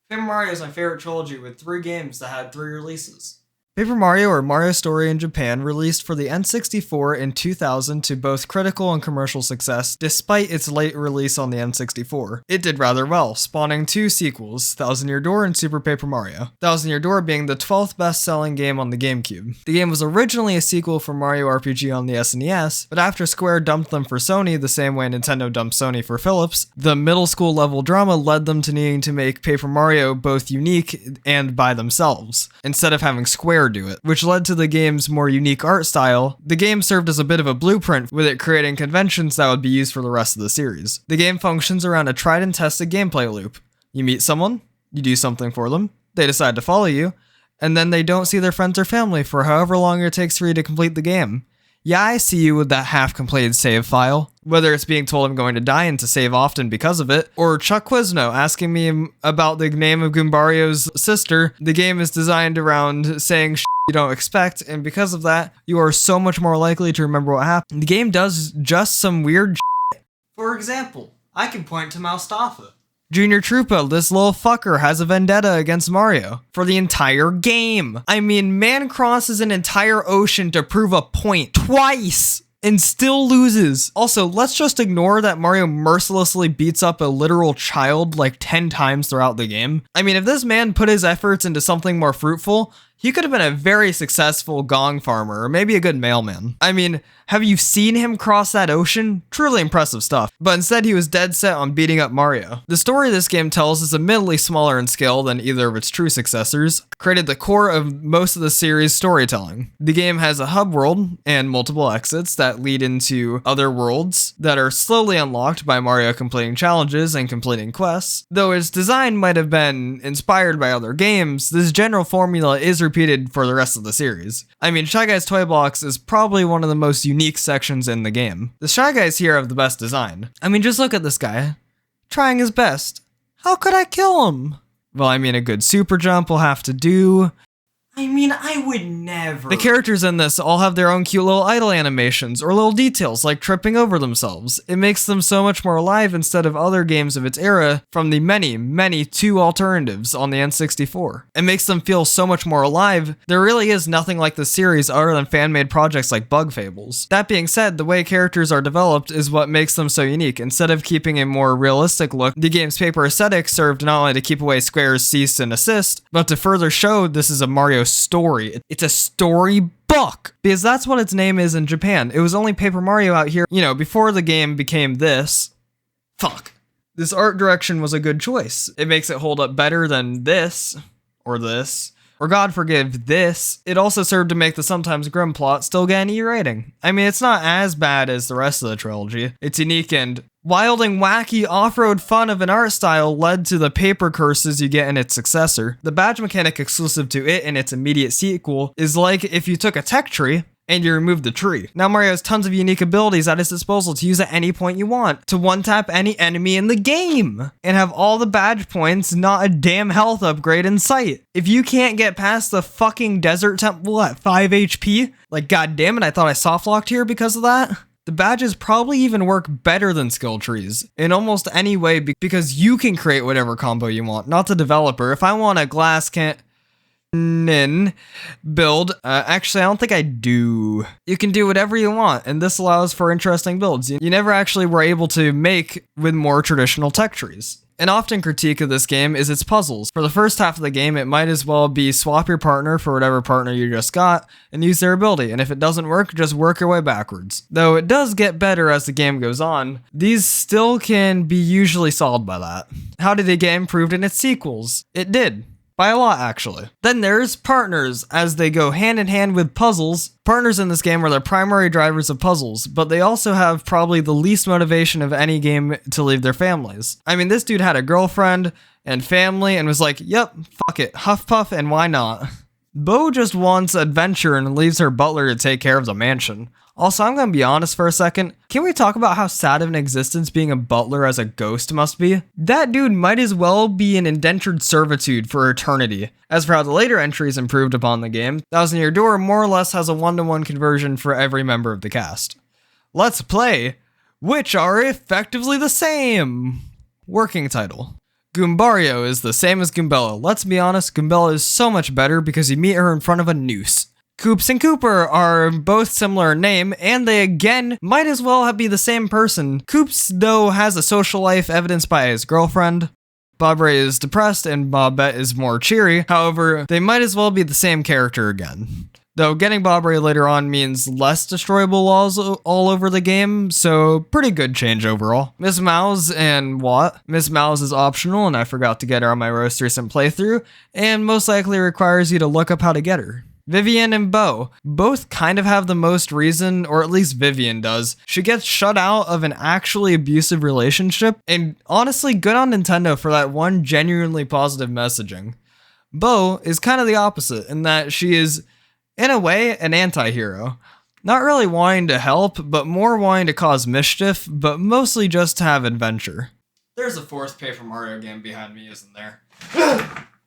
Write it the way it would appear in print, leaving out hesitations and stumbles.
Paper Mario is my favorite trilogy with 3 games that had 3 releases. Paper Mario or Mario Story in Japan released for the N64 in 2000 to both critical and commercial success despite its late release on the N64. It did rather well, spawning 2 sequels, Thousand Year Door and Super Paper Mario. Thousand Year Door being the 12th best-selling game on the GameCube. The game was originally a sequel for Mario RPG on the SNES, but after Square dumped them for Sony the same way Nintendo dumped Sony for Philips, the middle school level drama led them to needing to make Paper Mario both unique and by themselves, instead of having Square do it, which led to the game's more unique art style. The game served as a bit of a blueprint, with it creating conventions that would be used for the rest of the series. The game functions around a tried and tested gameplay loop. You meet someone, you do something for them, they decide to follow you, and then they don't see their friends or family for however long it takes for you to complete the game. Yeah, I see you with that half-completed save file. Whether it's being told I'm going to die and to save often because of it, or Chuck Quizno asking me about the name of Goombario's sister, the game is designed around saying shit you don't expect, and because of that, you are so much more likely to remember what happened. The game does just some weird shit. For example, I can point to Moustafa. Junior Troopa, this little fucker, has a vendetta against Mario for the entire game. I mean, man crosses an entire ocean to prove a point twice and still loses. Also, let's just ignore that Mario mercilessly beats up a literal child like 10 times throughout the game. I mean, if this man put his efforts into something more fruitful, he could have been a very successful gong farmer, or maybe a good mailman. I mean, have you seen him cross that ocean? Truly impressive stuff. But instead, he was dead set on beating up Mario. The story this game tells is admittedly smaller in scale than either of its true successors, created the core of most of the series' storytelling. The game has a hub world and multiple exits that lead into other worlds that are slowly unlocked by Mario completing challenges and completing quests. Though its design might have been inspired by other games, this general formula is repeated for the rest of the series. I mean, Shy Guy's Toy Blocks is probably one of the most unique sections in the game. The Shy Guys here have the best design. I mean, just look at this guy, trying his best. How could I kill him? Well, I mean, a good super jump will have to do. I mean, I would never. The characters in this all have their own cute little idle animations or little details like tripping over themselves. It makes them so much more alive instead of other games of its era from the many 2 alternatives on the N64. It makes them feel so much more alive. There really is nothing like the series other than fan-made projects like Bug Fables. That being said, the way characters are developed is what makes them so unique. Instead of keeping a more realistic look, the game's paper aesthetic served not only to keep away Square's cease and assist, but to further show this is a Mario story. It's a story book, because that's what its name is in Japan. It was only Paper Mario out here, before the game became this. This art direction was a good choice. It makes it hold up better than this, or God forgive this. It also served to make the sometimes grim plot still get an E rating. I mean, it's not as bad as the rest of the trilogy. It's unique and wild and wacky off-road fun of an art style led to the paper curses you get in its successor. The badge mechanic exclusive to it and its immediate sequel is like if you took a tech tree and you removed the tree. Now Mario has tons of unique abilities at his disposal to use at any point you want, to one-tap any enemy in the game, and have all the badge points, not a damn health upgrade in sight. If you can't get past the fucking desert temple at 5 HP, like goddammit, I thought I softlocked here because of that. The badges probably even work better than skill trees in almost any way because you can create whatever combo you want, not the developer. If I want a glass cannon build, actually I don't think I do. You can do whatever you want, and this allows for interesting builds you never actually were able to make with more traditional tech trees. An often critique of this game is its puzzles. For the first half of the game, it might as well be swap your partner for whatever partner you just got and use their ability, and if it doesn't work, just work your way backwards. Though it does get better as the game goes on, these still can be usually solved by that. How did it get improved in its sequels? It did. By a lot, actually. Then there's partners, as they go hand in hand with puzzles. Partners in this game are the primary drivers of puzzles, but they also have probably the least motivation of any game to leave their families. I mean, this dude had a girlfriend and family and was like, yep, fuck it, huff puff and why not? Bo just wants adventure and leaves her butler to take care of the mansion. Also, I'm gonna be honest for a second. Can we talk about how sad of an existence being a butler as a ghost must be? That dude might as well be in indentured servitude for eternity. As for how the later entries improved upon the game, Thousand Year Door more or less has a 1-to-1 conversion for every member of the cast. Let's play, which are effectively the same. Working title. Goombario is the same as Goombella. Let's be honest, Goombella is so much better because you meet her in front of a noose. Koops and Kooper are both similar in name, and they again might as well be the same person. Koops, though, has a social life evidenced by his girlfriend. Bobray is depressed and Bobbette is more cheery. However, they might as well be the same character again. Though getting Bobray later on means less destroyable laws all over the game, so pretty good change overall. Miss Mouse and Watt. Miss Mouse is optional and I forgot to get her on my most recent playthrough, and most likely requires you to look up how to get her. Vivian and Bo both kind of have the most reason, or at least Vivian does. She gets shut out of an actually abusive relationship, and honestly, good on Nintendo for that one genuinely positive messaging. Bo is kind of the opposite in that she is, in a way, an anti-hero. Not really wanting to help, but more wanting to cause mischief, but mostly just to have adventure. There's a fourth Paper Mario game behind me, isn't there?